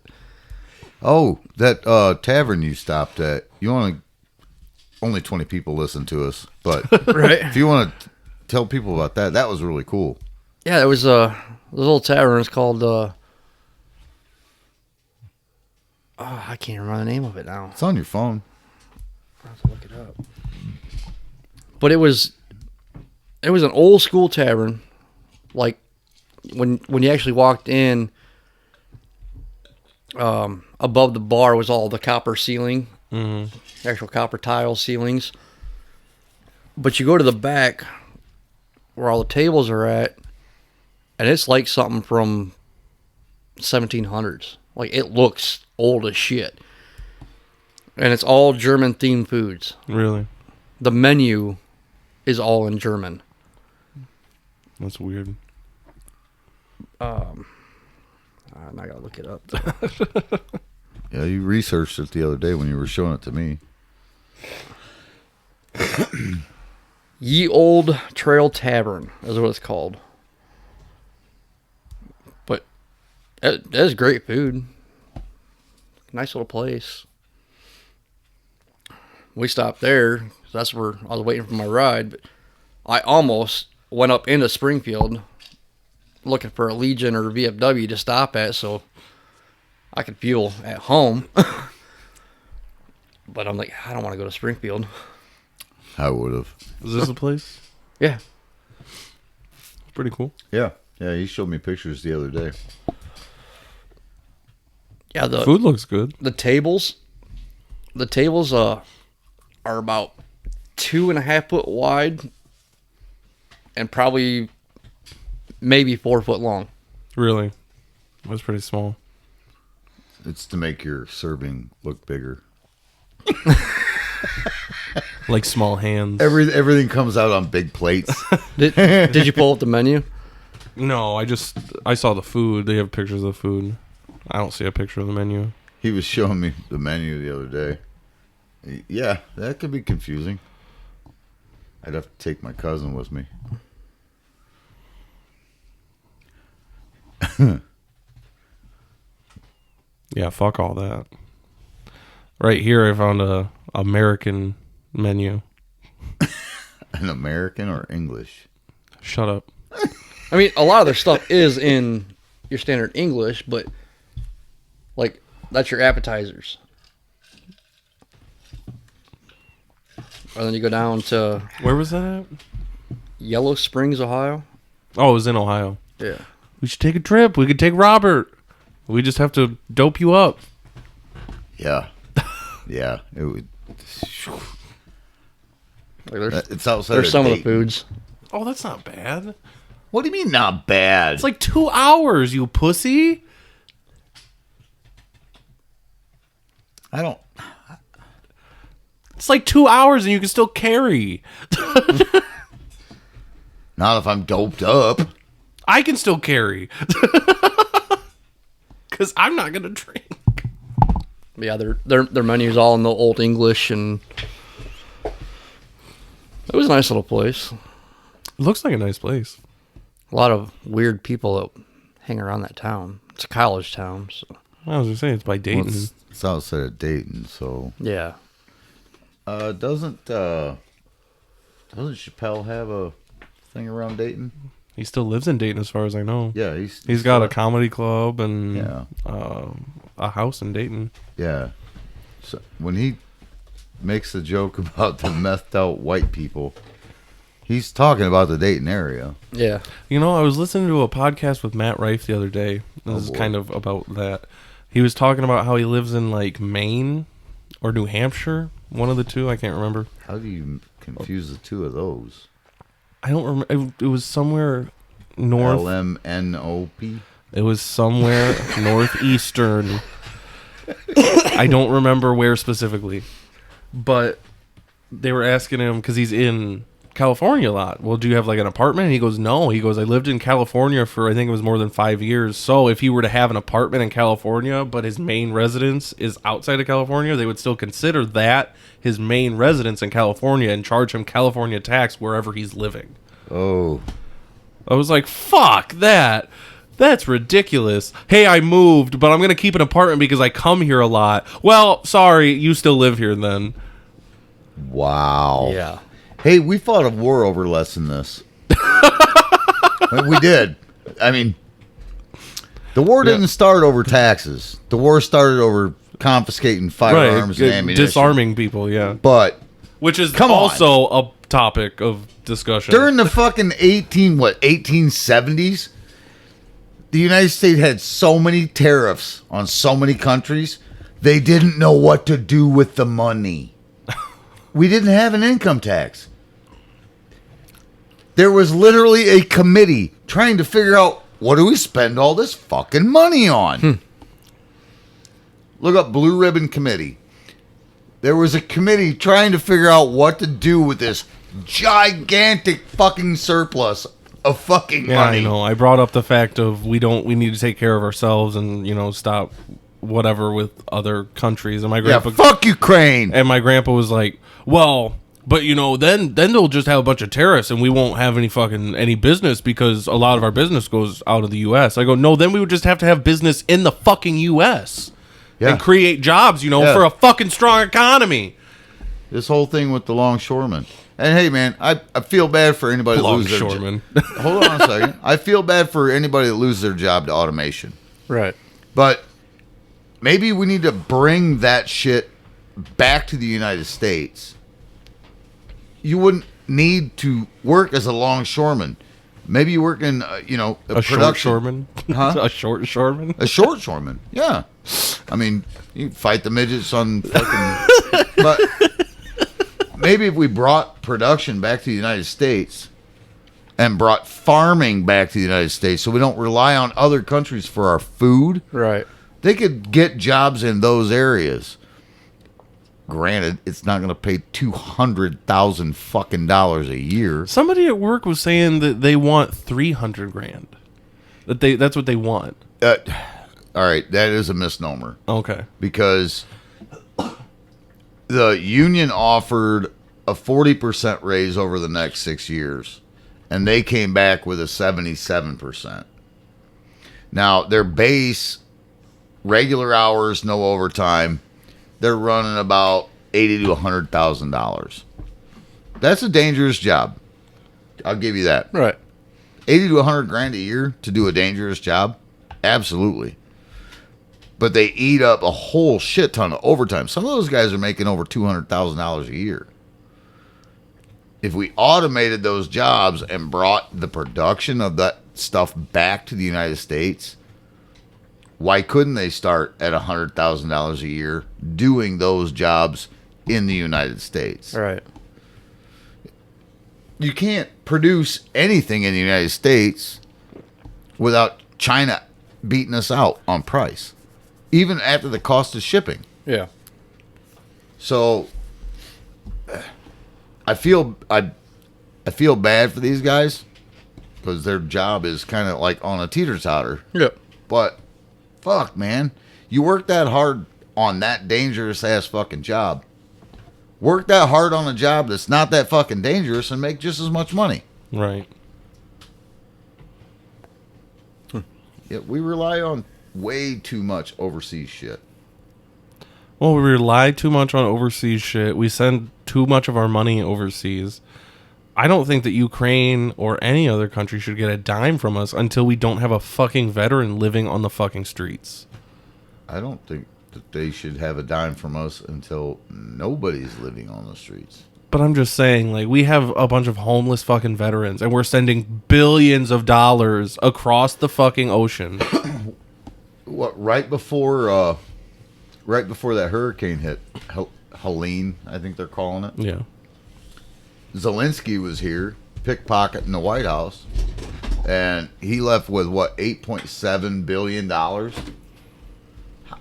Oh, that tavern you stopped at. You want to? Only 20 people listen to us, but right. if you want to tell people about that, that was really cool. Yeah, it was this little tavern. It's called I can't remember the name of it now. It's on your phone. I'll have to look it up. But it was an old school tavern. Like when you actually walked in, above the bar was all the copper ceiling, actual copper tile ceilings. But you go to the back where all the tables are at, and it's like something from 1700s. Like it looks old as shit. And it's all German themed foods. Really? The menu is all in German. That's weird. I gotta look it up. Yeah, you researched it the other day when you were showing it to me. Ye Old Trail Tavern is what it's called. But it is great food. Nice little place. We stopped there. 'Cause that's where I was waiting for my ride. But I almost went up into Springfield looking for a Legion or VFW to stop at so I could fuel at home. But I'm like, I don't want to go to Springfield. I would have. Is this the place? Yeah. Pretty cool. Yeah. Yeah, he showed me pictures the other day. Yeah, the Food looks good. the tables are about 2.5 foot wide and probably maybe 4 foot long. Really? That's pretty small. It's to make your serving look bigger. Like small hands. Everything comes out on big plates. Did you pull up the menu? No, I saw the food. They have pictures of the food. I don't see a picture of the menu. He was showing me the menu the other day. Yeah, that could be confusing. I'd have to take my cousin with me. Yeah, fuck all that. Right here, I found a American menu. An American or English? Shut up. I mean, a lot of their stuff is in your standard English, but like that's your appetizers. And then you go down to Where was that at? Yellow Springs, Ohio. Oh, it was in Ohio. Yeah. We should take a trip. We could take Robert. We just have to dope you up. Yeah. Yeah. It would. Like It's outside there's of some of the Dayton. foods. Oh, that's not bad. What do you mean not bad? It's like 2 hours, you pussy. I don't. It's like 2 hours and you can still carry. Not if I'm doped up. I can still carry. Because I'm not going to drink. But yeah, their menu's all in the old English, and it was a nice little place. It looks like a nice place. A lot of weird people that hang around that town. It's a college town, so I was going to say, it's by Dayton. Well, it's outside of Dayton, so. yeah. Doesn't Chappelle have a thing around Dayton? He still lives in Dayton, as far as I know. Yeah, He's got a comedy club and Yeah. a house in Dayton. Yeah. So when he makes a joke about the methed out white people, he's talking about the Dayton area. Yeah. You know, I was listening to a podcast with Matt Rife the other day. This is boy. kind of about that. He was talking about how he lives in like Maine or New Hampshire, one of the two. I can't remember. How do you confuse the two of those? I don't remember. It was somewhere north. LMNOP? It was somewhere northeastern. I don't remember where specifically, but they were asking him because he's in California a lot. Well, do you have like an apartment? And he goes, no. He goes, I lived in California for I think it was more than 5 years. So if he were to have an apartment in California, but his main residence is outside of California, they would still consider that his main residence in California and charge him California tax wherever he's living. Oh. I was like, fuck that. That's ridiculous. Hey, I moved, but I'm going to keep an apartment because I come here a lot. Well, sorry, you still live here then. Wow. Yeah. Hey, we fought a war over less than this. We did. I mean, the war didn't start over taxes. The war started over confiscating firearms and ammunition. Disarming people, yeah. But Which is Come on. also a topic of discussion. during the fucking 1870s, the United States had so many tariffs on so many countries, they didn't know what to do with the money. We didn't have an income tax. There was literally a committee trying to figure out, what do we spend all this fucking money on? Look up Blue Ribbon Committee. There was a committee trying to figure out what to do with this gigantic fucking surplus of fucking Yeah, money. I know. I brought up the fact of we need to take care of ourselves and, stop whatever with other countries. And my Yeah, grandpa fuck Ukraine. and my grandpa was like, well, but then they'll just have a bunch of tariffs and we won't have any business because a lot of our business goes out of the US. I go, no, then we would just have to have business in the fucking US Yeah. and create jobs, Yeah. for a fucking strong economy. This whole thing with the longshoremen. And hey, man, I feel bad for anybody that loses their Longshoremen. Hold on a second. I feel bad for anybody that loses their job to automation. Right. But maybe we need to bring that shit back to the United States. You wouldn't need to work as a longshoreman. Maybe you work in, a short production. shoreman. Huh? A short shoreman. A short shoreman. Yeah. I mean, you fight the midgets on fucking... But maybe if we brought production back to the United States and brought farming back to the United States so we don't rely on other countries for our food, Right. they could get jobs in those areas. Granted, it's not going to pay $200,000 fucking dollars a year. Somebody at work was saying that they want $300,000. That's what they want. All right, that is a misnomer Okay. because the union offered a 40% raise over the next 6 years, and they came back with a 77%. Now, their base, regular hours, no overtime, they're running about $80,000 to $100,000. That's a dangerous job. I'll give you that. Right. 80 to 100 grand a year to do a dangerous job? Absolutely. But they eat up a whole shit ton of overtime. Some of those guys are making over $200,000 a year. If we automated those jobs and brought the production of that stuff back to the United States, why couldn't they start at $100,000 a year doing those jobs in the United States? Right. You can't produce anything in the United States without China beating us out on price, even after the cost of shipping. Yeah. So I feel bad for these guys because their job is kind of like on a teeter-totter. Yep. But fuck, man, you work that hard on that dangerous ass fucking job. Work that hard on a job that's not that fucking dangerous and make just as much money. Right. Yeah, we rely on way too much overseas shit. Well, we rely too much on overseas shit. We send too much of our money overseas. I don't think that Ukraine or any other country should get a dime from us until we don't have a fucking veteran living on the fucking streets. I don't think that they should have a dime from us until nobody's living on the streets. But I'm just saying, like, we have a bunch of homeless fucking veterans, and we're sending billions of dollars across the fucking ocean. What, right before that hurricane hit, Helene, I think they're calling it. Yeah. Zelensky was here, pickpocketing the White House, and he left with, what, $8.7 billion?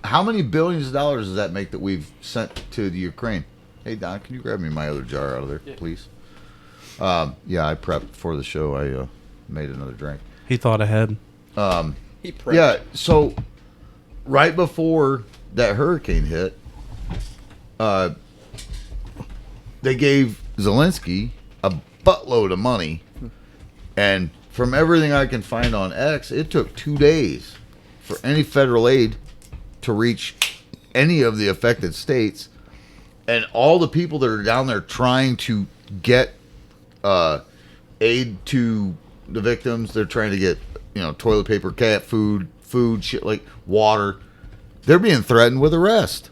How many billions of dollars does that make that we've sent to the Ukraine? Hey, Don, can you grab me my other jar out of there, please? Yeah, I prepped for the show. I made another drink. He thought ahead. He prepped. Yeah, so right before that hurricane hit, they gave Zelensky a buttload of money, and from everything I can find on X, it took 2 days for any federal aid to reach any of the affected states, and all the people that are down there trying to get aid to the victims. They're trying to get, toilet paper, cat food, shit like water. They're being threatened with arrest.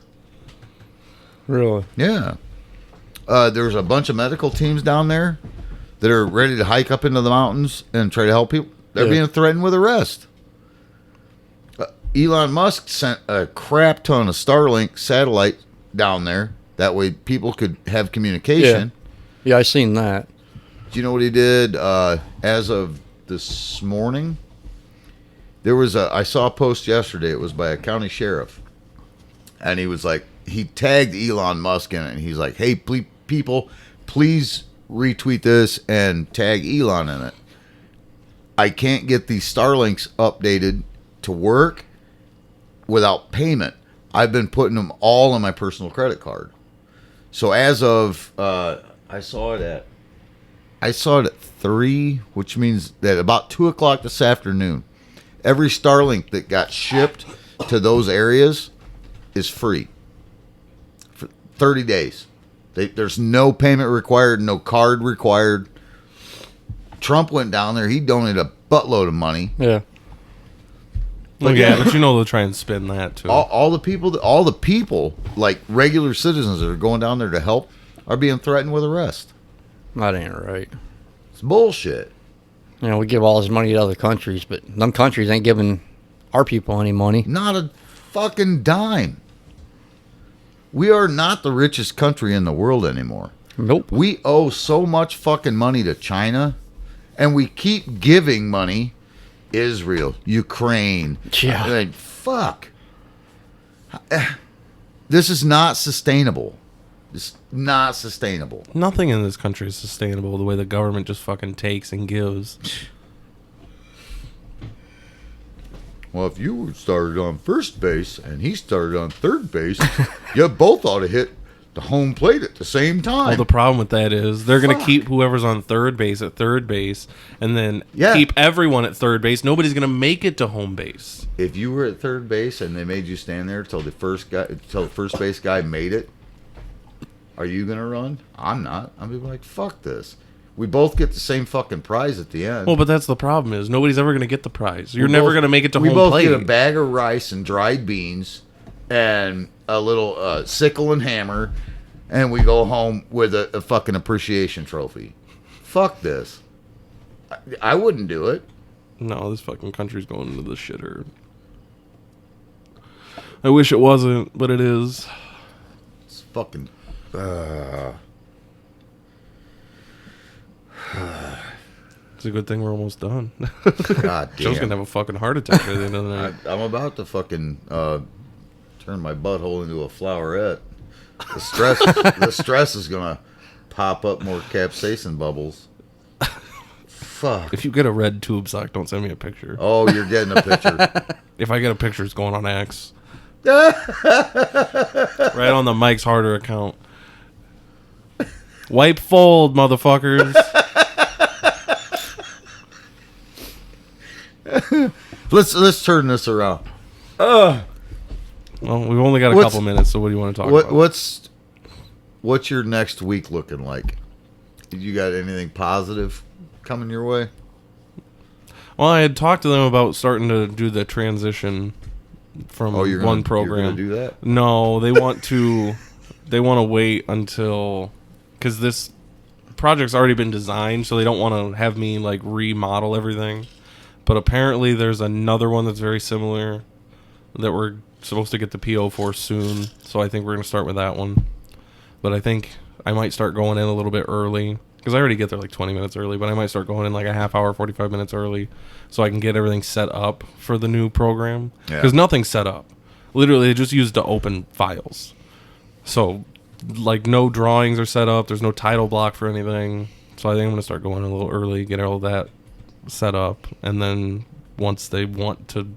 Really? Yeah. There's a bunch of medical teams down there that are ready to hike up into the mountains and try to help people. They're being threatened with arrest. Elon Musk sent a crap ton of Starlink satellite down there. That way people could have communication. Yeah, I seen that. Do you know what he did as of this morning? I saw a post yesterday. It was by a county sheriff. And he was like, he tagged Elon Musk in it. And he's like, hey, people, please retweet this and tag Elon in it. I can't get these Starlinks updated to work without payment. I've been putting them all on my personal credit card. So as of, I saw it at 3, which means that about 2 o'clock this afternoon, every Starlink that got shipped to those areas is free for 30 days. There's no payment required, no card required. Trump went down there. He donated a buttload of money. Yeah. But they'll try and spin that too. All the people, like regular citizens that are going down there to help, are being threatened with arrest. That ain't right. It's bullshit. We give all this money to other countries, but them countries ain't giving our people any money. Not a fucking dime. We are not the richest country in the world anymore. Nope. We owe so much fucking money to China, and we keep giving money. Israel, Ukraine. Yeah. Like, fuck. This is not sustainable. It's not sustainable. Nothing in this country is sustainable the way the government just fucking takes and gives. Well, if you started on first base and he started on third base, you both ought to hit the home plate at the same time. Well, the problem with that is they're going to keep whoever's on third base at third base and then keep everyone at third base. Nobody's going to make it to home base. If you were at third base and they made you stand there till the first base guy made it, are you going to run? I'm not. I'm going to be like, fuck this. We both get the same fucking prize at the end. Well, but that's the problem is nobody's ever going to get the prize. You're never going to make it to home plate. We both get a bag of rice and dried beans and a little sickle and hammer, and we go home with a fucking appreciation trophy. Fuck this. I wouldn't do it. No, this fucking country's going into the shitter. I wish it wasn't, but it is. It's fucking... It's a good thing we're almost done. God damn. Joe's gonna have a fucking heart attack at the end of the night. I'm about to fucking turn my butthole into a flowerette. The stress is gonna pop up more capsaicin bubbles. Fuck. If you get a red tube sock, don't send me a picture. Oh, you're getting a picture. If I get a picture, it's going on X. Right on the Mike's Harder account. Wipe fold, motherfuckers. Let's turn this around. Well, we've only got a couple minutes, so what do you want to talk about? What's your next week looking like? You got anything positive coming your way? Well, I had talked to them about starting to do the transition from one program. You're gonna do that? No, they want to. They want to wait until, because this project's already been designed, so they don't want to have me like remodel everything. But apparently, there's another one that's very similar that we're supposed to get the PO for soon. So I think we're gonna start with that one. But I think I might start going in a little bit early, because I already get there like 20 minutes early. But I might start going in like a half hour, 45 minutes early, so I can get everything set up for the new program. Because nothing's set up. Literally, they just used to open files. So, like, no drawings are set up. There's no title block for anything. So I think I'm going to start going a little early, get all that set up. And then once they want to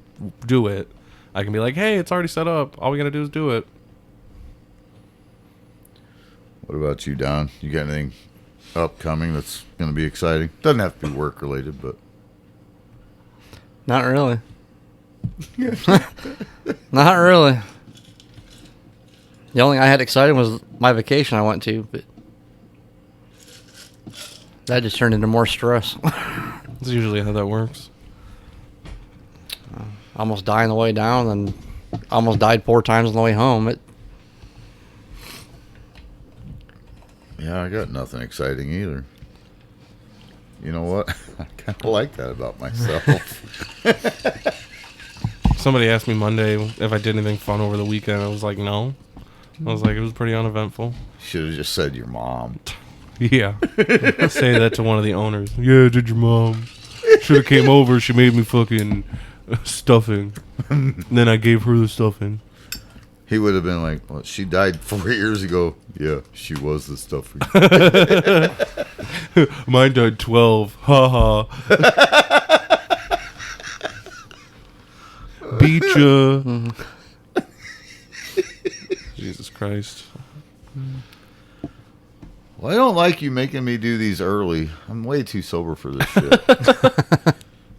do it, I can be like, hey, it's already set up. All we got to do is do it. What about you, Don? You got anything upcoming that's going to be exciting? Doesn't have to be work related, but Not really. Not really. The only thing I had excited was my vacation I went to, but that just turned into more stress. That's usually how that works. Almost dying the way down, and almost died 4 times on the way home. yeah, I got nothing exciting either. You know what? I kind of like that about myself. Somebody asked me Monday if I did anything fun over the weekend. I was like, no. I was like, it was pretty uneventful. Should have just said your mom. Yeah. Say that to one of the owners. Yeah, did your mom. Should have came over. She made me fucking stuffing. And then I gave her the stuffing. He would have been like, well, she died 4 years ago. Yeah, she was the stuffing. Mine died 12. Ha ha. Beat ya. Jesus Christ. Well, I don't like you making me do these early. I'm way too sober for this shit.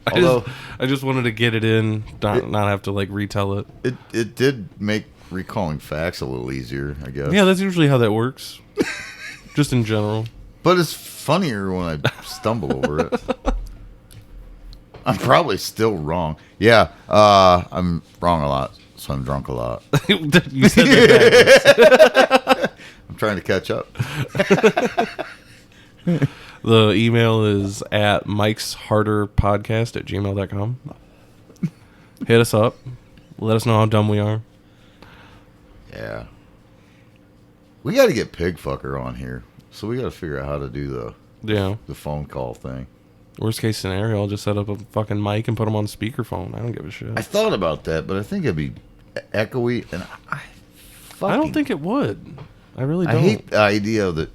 I just wanted to get it in, not have to like retell it. It did make recalling facts a little easier, I guess. Yeah, that's usually how that works. Just in general. But it's funnier when I stumble over it. I'm probably still wrong. Yeah, I'm wrong a lot, so I'm drunk a lot. You said that. I'm trying to catch up. The email is at mikesharderpodcast@gmail.com. Hit us up. Let us know how dumb we are. Yeah. We got to get Pigfucker on here. So we got to figure out how to do the phone call thing. Worst case scenario, I'll just set up a fucking mic and put them on speakerphone. I don't give a shit. I thought about that, but I think it'd be echoey, and I don't think it would. I really don't. I hate the idea of that.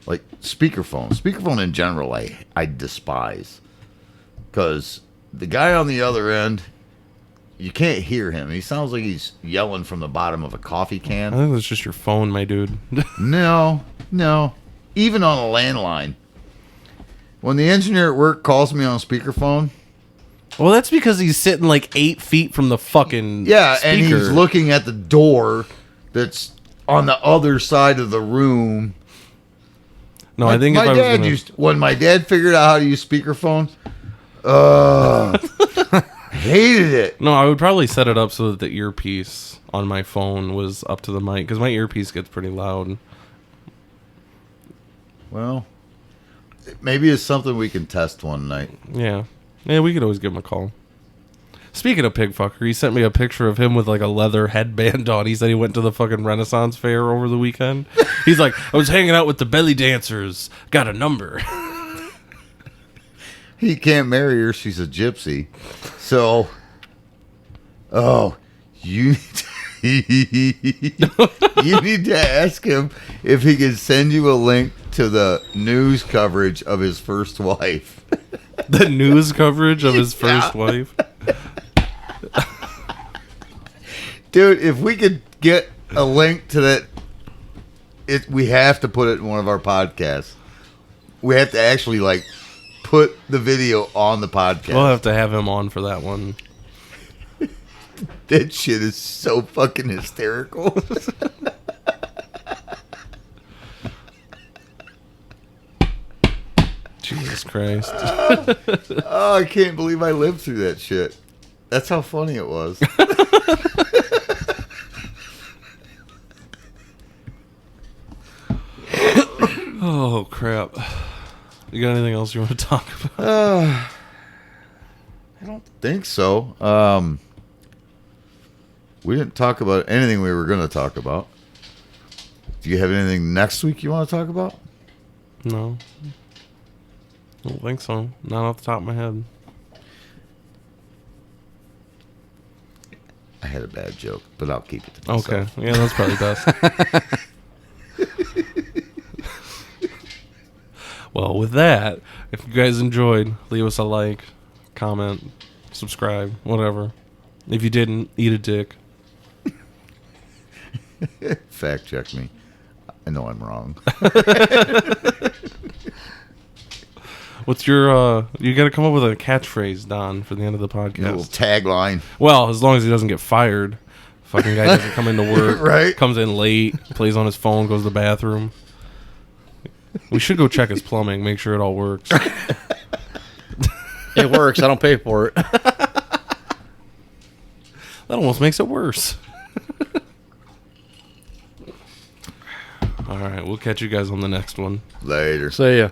Like speakerphone. Speakerphone in general, I despise. Because the guy on the other end, you can't hear him. He sounds like he's yelling from the bottom of a coffee I can. think that's just your phone, my dude. No. Even on a landline. When the engineer at work calls me on speakerphone. Well, that's because he's sitting like 8 feet from the fucking Yeah, speaker. and he's looking at the door that's on the other side of the room. No, I think if I was gonna... when my dad figured out how to use speakerphone, hated it. No, I would probably set it up so that the earpiece on my phone was up to the mic, because my earpiece gets pretty loud. Well, maybe it's something we can test one night. Yeah, we could always give him a call. Speaking of Pigfucker, he sent me a picture of him with like a leather headband on. He said he went to the fucking Renaissance Fair over the weekend. He's like, I was hanging out with the belly dancers. Got a number. He can't marry her. She's a gypsy. So, you you need to ask him if he can send you a link to the news coverage of his first wife. The news coverage of his first wife. Dude, if we could get a link to that, we have to put it in one of our podcasts. We have to actually like put the video on the podcast. We'll have to have him on for that one. That shit is so fucking hysterical. Jesus Christ. Oh, I can't believe I lived through that shit. That's how funny it was. Oh, crap. You got anything else you want to talk about? I don't think so. We didn't talk about anything we were going to talk about. Do you have anything next week you want to talk about? No. I don't think so. Not off the top of my head. I had a bad joke, but I'll keep it to myself. Okay. Yeah, that's probably best. Well, with that, if you guys enjoyed, leave us a like, comment, subscribe, whatever. If you didn't, eat a dick. Fact check me. I know I'm wrong. What's your, you gotta come up with a catchphrase, Don, for the end of the A little podcast. tagline. Well, as long as he doesn't get fired. Fucking guy doesn't come into work. Right. Comes in late, plays on his phone, goes to the bathroom. We should go check his plumbing, make sure it all works. It works. I don't pay for it. That almost makes it worse. All right, we'll catch you guys on the next one. Later. See ya.